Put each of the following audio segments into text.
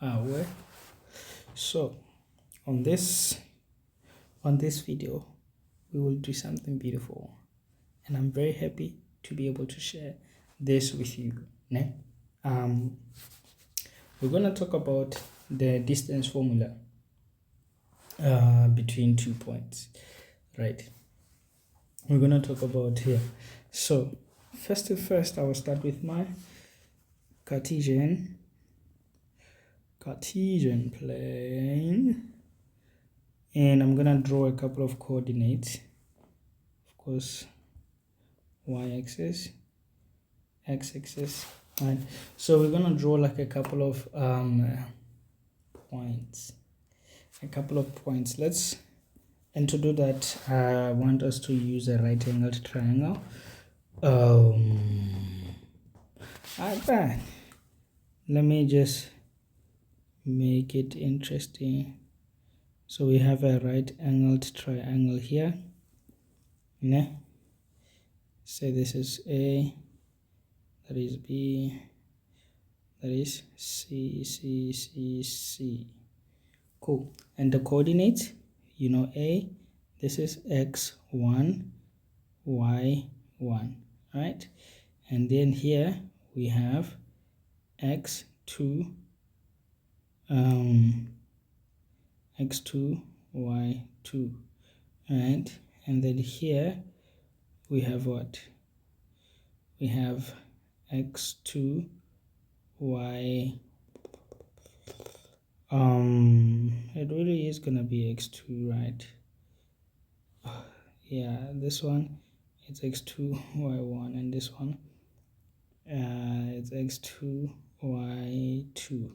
Well, so on this video we will do something beautiful, and I'm very happy to be able to share this with you. We're gonna talk about the distance formula between 2 points, right? We're gonna talk about here. So first, I will start with my Cartesian plane, and I'm gonna draw a couple of coordinates. Of course, y-axis, x-axis, right? So we're gonna draw like a couple of points. And to do that, I want us to use a right-angled triangle. Let me just make it interesting. So we have a right-angled triangle here. Say this is A, that is B, that is C, C, C, C. Cool. And the coordinates, A, this is x1, y1, right? And then here we have x2, x2, y2, right? And then here we have what? We have x2, y. It really is gonna be x2, right? Yeah, this one it's x2, y1, and this one it's x2, y2.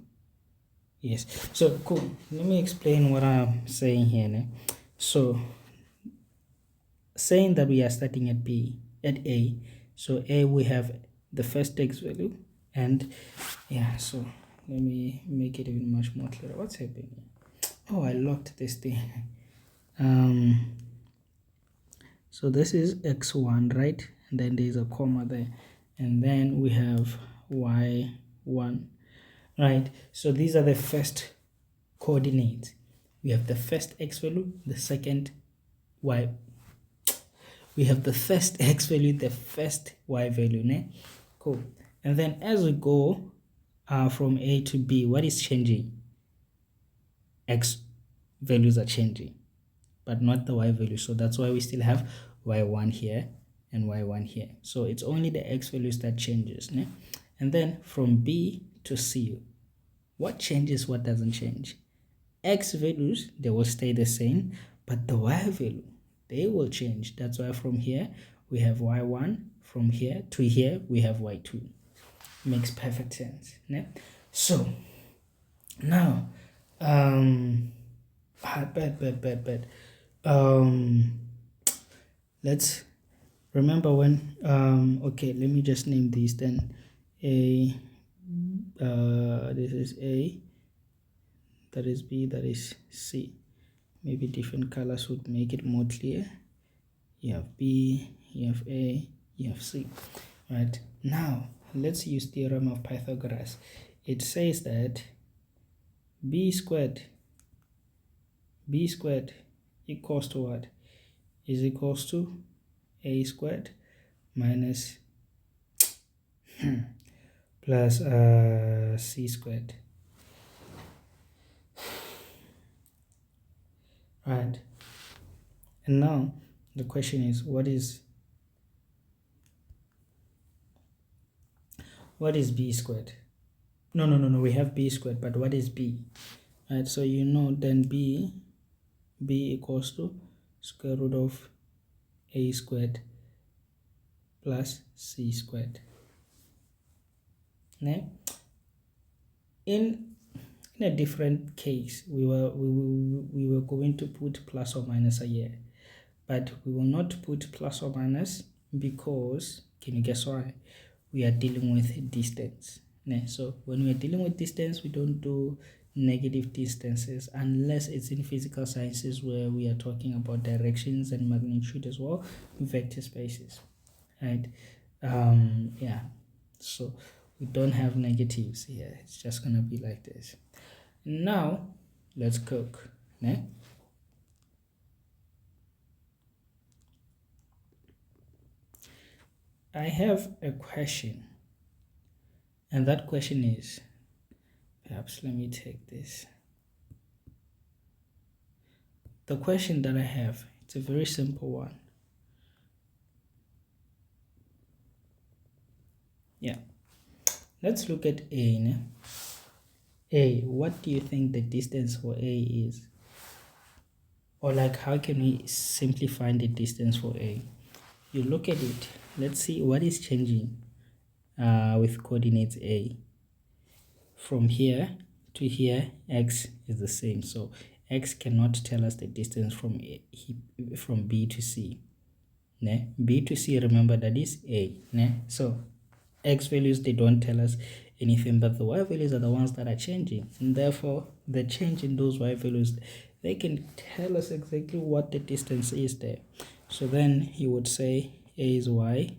Yes. So cool. Let me explain what I'm saying here. So saying that we are starting at A. So A, we have the first x value, and yeah, so let me make it even much more clear. What's happening? Oh, I locked this thing. So this is x1, right? And then there's a comma there, and then we have y1, right? So these are the first coordinates. We have the first x value, the second y. We have the first x value, the first y value. Cool. And then as we go from A to B, what is changing? X values are changing, but not the y value. So that's why we still have y1 here and y1 here. So it's only the x values that changes. And then from B to C, what changes, what doesn't change? X values, they will stay the same, but the y value, they will change. That's why from here we have y1, from here to here we have y2. Makes perfect sense. So now let's remember when okay, let me just name these then. A, this is A, that is B, that is C. Maybe different colors would make it more clear. You have B, you have A, you have C. Right, now let's use theorem of Pythagoras. It says that b squared equals to what? Is equals to a squared minus plus c squared. Right, and now the question is, what is b squared? No, we have b squared, but what is b? Right, so then b equals to square root of a squared plus c squared. In a different case, we were going to put plus or minus here, but we will not put plus or minus because, can you guess why? We are dealing with distance. So when we are dealing with distance, we don't do negative distances unless it's in physical sciences where we are talking about directions and magnitude as well, vector spaces, right? Yeah, so we don't have negatives here. It's just gonna be like this. Now let's cook. Ne? I have a question, and that question is, perhaps let me take this. The question that I have, it's a very simple one. Yeah, let's look at A. Ne? A, what do you think the distance for A is? Or like, how can we simply find the distance for A? You look at it, let's see what is changing with coordinates A. From here to here, x is the same, so x cannot tell us the distance from B to C. Ne? B to C, remember, that is A. Ne? So x values, they don't tell us anything, but the y values are the ones that are changing, and therefore the change in those y values, they can tell us exactly what the distance is there. So then you would say A is y2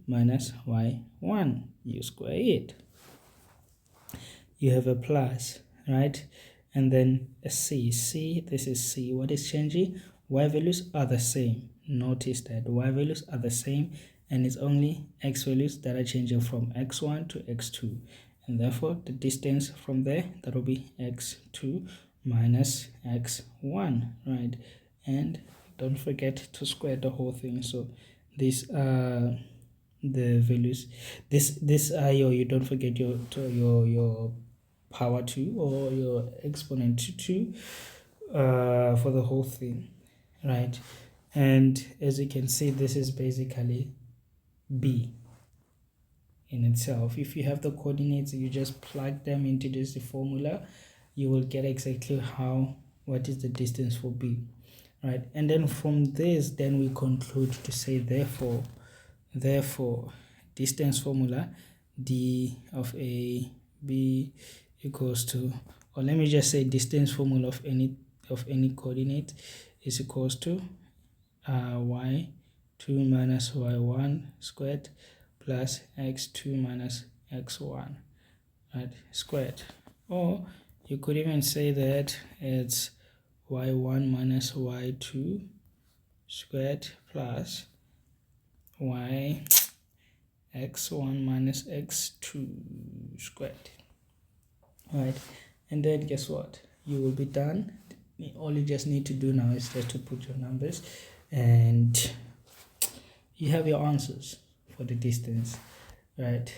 minus y1. You square it, you have a plus, right? And then a C, this is C. What is changing? Y values are the same. Notice that y values are the same, and it's only x values that are changing from x1 to x2, and therefore the distance from there, that will be x2 minus x1, right? And don't forget to square the whole thing. So these are the values. This are you don't forget your power 2 or your exponent to 2 for the whole thing, right? And as you can see, this is basically B in itself. If you have the coordinates, you just plug them into this formula, you will get exactly what is the distance for B, right? And then from this, then we conclude to say therefore distance formula d of A B equals to, or let me just say distance formula of any coordinate is equals to y2 minus y1 squared plus x2 minus x1, right, squared. Or you could even say that it's y1 minus y2 squared plus x1 minus x2 squared, right? And then guess what, you will be done. All you just need to do now is just to put your numbers, and you have your answers for the distance, right?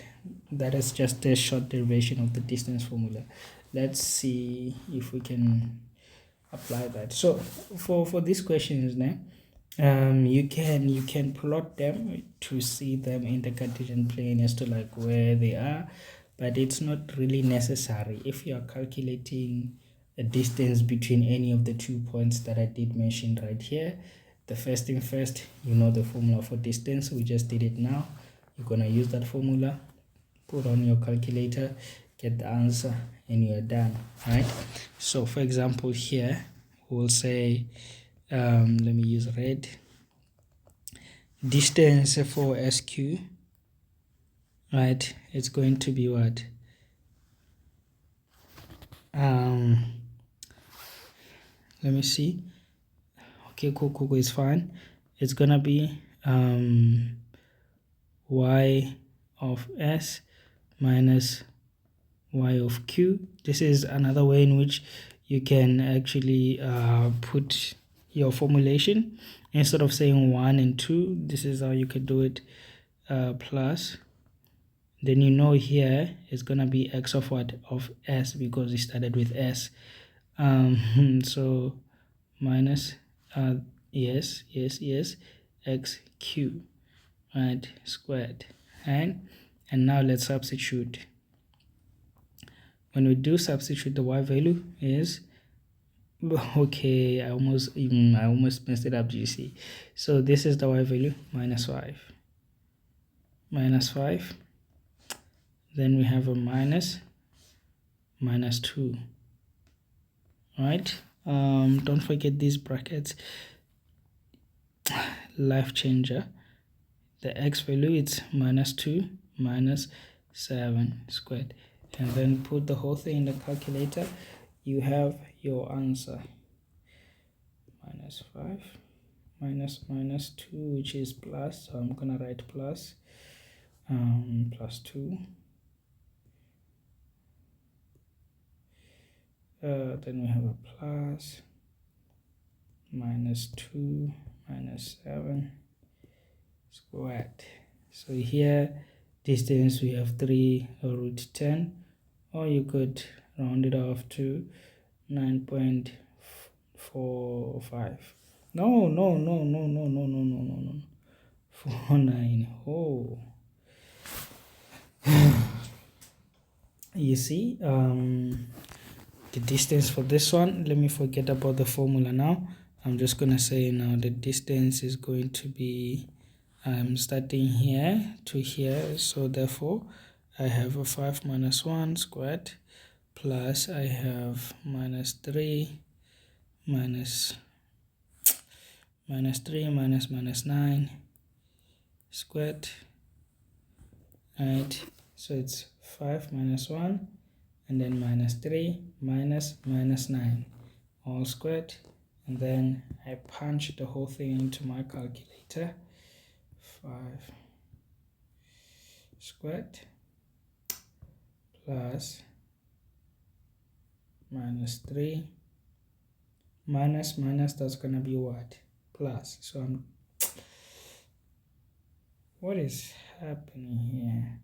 That is just a short derivation of the distance formula. Let's see if we can apply that. So for these questions now, you can plot them to see them in the Cartesian plane as to like where they are, but it's not really necessary if you are calculating a distance between any of the 2 points that I did mention right here. The first thing first, you know the formula for distance. We just did it now. You're gonna use that formula, put on your calculator, get the answer, and you're done, right? So for example here, we'll say let me use red. Distance for SQ, right, it's going to be what? Let me see. Okay, cool is fine. It's gonna be y of S minus y of Q. This is another way in which you can actually put your formulation. Instead of saying 1 and 2, this is how you could do it, plus, then you know here it's gonna be x of what? Of S, because it started with S. So minus yes xq, right, squared. And now let's substitute. When we do substitute, the y value is, okay, I almost messed it up, you see. So this is the y value, minus 5. Then we have a minus 2, right? Don't forget these brackets. Life changer. The x value, it's minus 2 minus 7 squared. and then put the whole thing in the calculator, you have your answer. Minus 5 minus 2, which is plus, so I'm gonna write plus, plus 2. Then we have a plus, minus 2 minus 7 squared. So here distance we have 3 root 10, or you could round it off to 9.45. No, 49. Oh, you see, the distance for this one, let me forget about the formula now. I'm just gonna say now the distance is going to be, I'm starting here to here, so therefore I have a 5 minus 1 squared, plus I have minus 3 minus 9 squared, right? So it's 5 minus 1 and then minus 3 minus 9 all squared, and then I punch the whole thing into my calculator. 5 squared plus minus 3 minus, that's gonna be what? Plus. So what is happening here?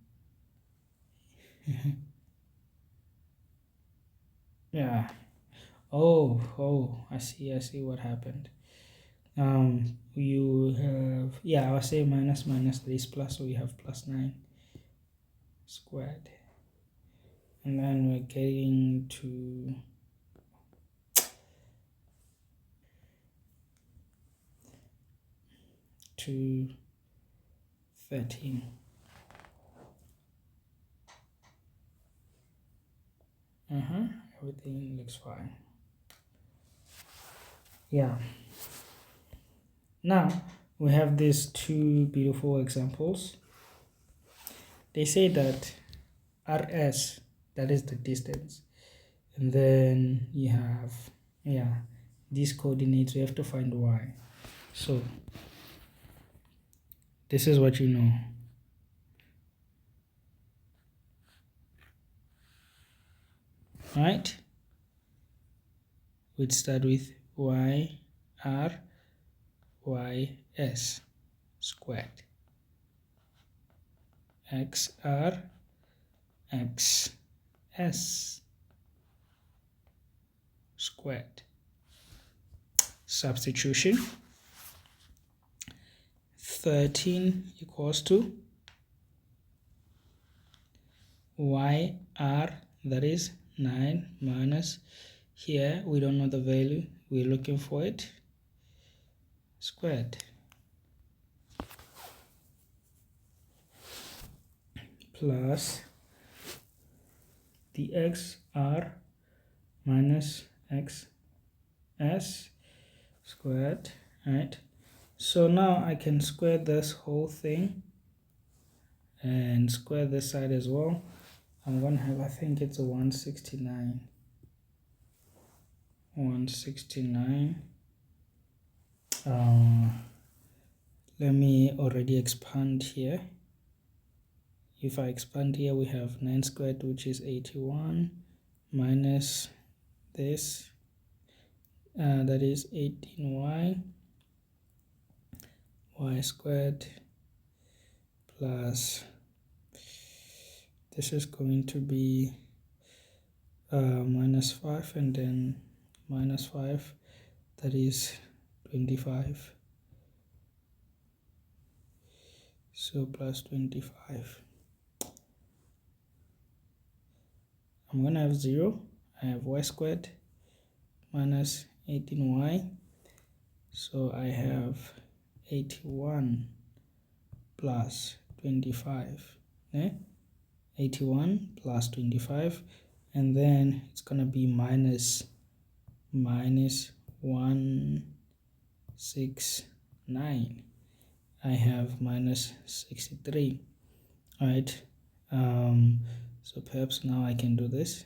Yeah. Oh, I see what happened. You have, yeah, I was saying minus 3 is plus, so we have plus 9 squared, and then we're getting to to 13. Everything looks fine. Yeah. Now we have these two beautiful examples. They say that RS, that is the distance, and then you have, yeah, these coordinates. We have to find Y. So this is what you know. Right? We'd start with YR YS squared, XR XS squared. Substitution. 13 equals to YR, that is 9 minus, here we don't know the value, we're looking for it, squared, plus the XR minus XS squared, right? So now I can square this whole thing and square this side as well. I'm going to have, I think it's a 169. Let me already expand here. If I expand here, we have 9 squared, which is 81, minus this, that is 18y, y squared, plus this is going to be minus 5, and then minus 5, that is 25, so plus 25. I'm gonna have 0. I have y squared minus 18y, so I have 81 plus 25, 81 plus 25, and then it's gonna be minus 169. I have minus 63, right? So perhaps now I can do this.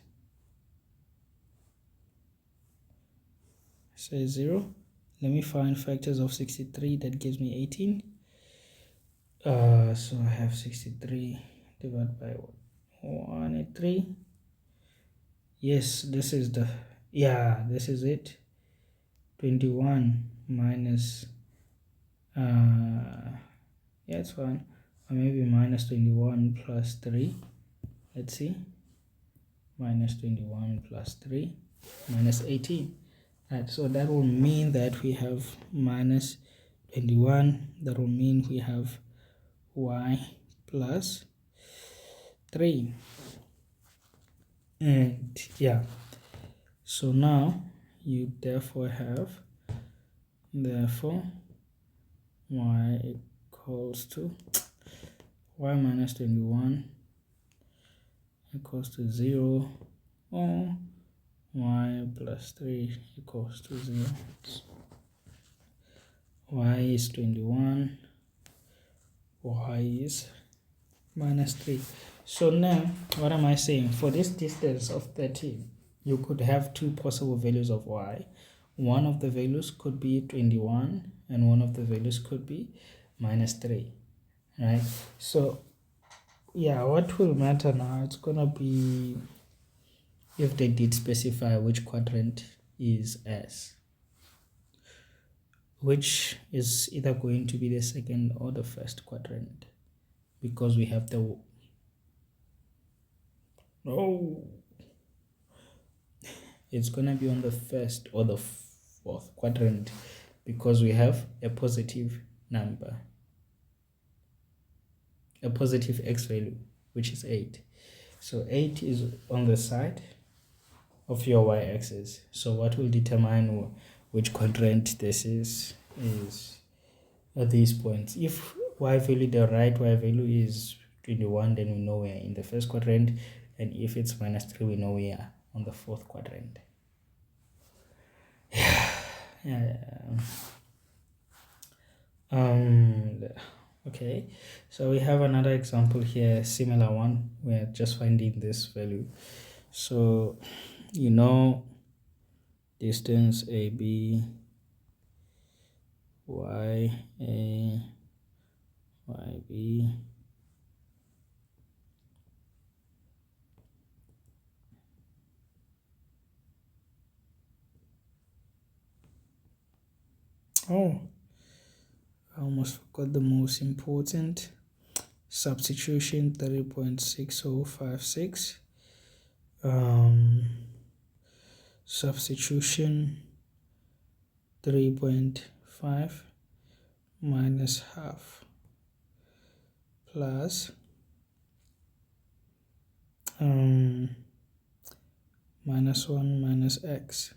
Say 0. Let me find factors of 63. That gives me 18. So I have 63 divided by 183. Yes, this is the, yeah, this is it. 21 minus, yeah, it's fine. Or maybe minus 21 plus 3. Let's see. Minus 21 plus 3 minus 18. Right, so that will mean that we have minus 21. That will mean we have y plus 3. And yeah, so now you therefore have, therefore y equals to y minus 21 equals to 0, or y plus 3 equals to 0. Y is 21, y is minus 3. So now, what am I saying? For this distance of 13, you could have two possible values of y. One of the values could be 21, and one of the values could be minus 3, right? So, yeah, what will matter now, it's going to be if they did specify which quadrant is S, which is either going to be the second or the first quadrant, because we have the, it's gonna be on the first or the fourth quadrant, because we have a positive number, a positive x value, which is 8. So 8 is on the side of your y-axis. So what will determine which quadrant this is at these points. If y value, the right y value is 21, then we know we are in the first quadrant, and if it's minus 3, we know we are on the fourth quadrant. Okay, so we have another example here, similar one. We are just finding this value. So you know, distance AB, YA, YB, oh, I almost forgot the most important. Substitution 3.6056. Substitution 3.5 minus half plus minus 1 minus x.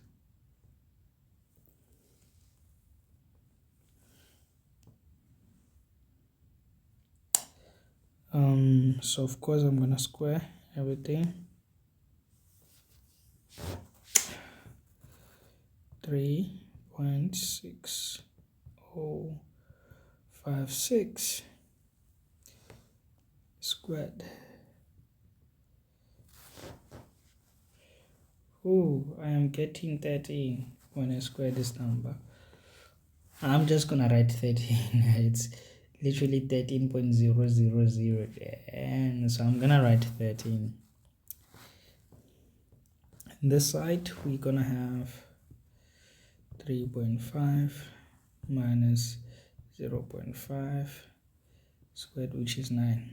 So of course I'm gonna square everything. 3.6056 squared. Oh, I am getting 13 when I square this number. I'm just gonna write 13. It's literally 13.000, and so I'm gonna write 13. This side we're gonna have 3.5 minus 0.5 squared, which is 9.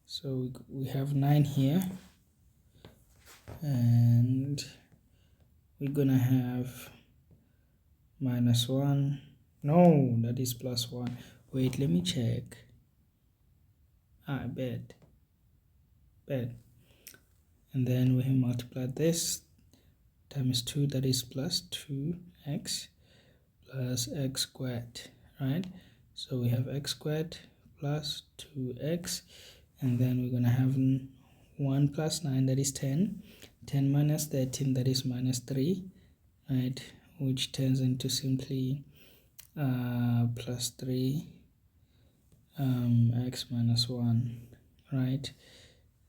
So we have 9 here, and we're gonna have minus 1. No, that is plus 1. Wait, let me check. Bad. And then we multiply this times 2, that is plus 2x plus x squared, right? So we have x squared plus 2x, and then we're gonna have 1 plus 9, that is 10. 10 minus 13, that is minus 3, right? Which turns into simply plus 3 x minus 1, right?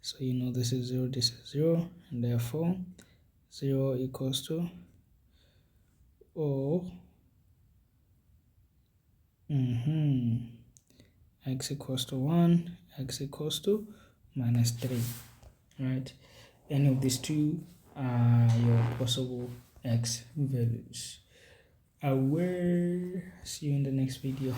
So you know this is 0, this is 0, and therefore 0 equals to x equals to 1, x equals to minus 3, right? Any of these two are your possible x values. I will see you in the next video.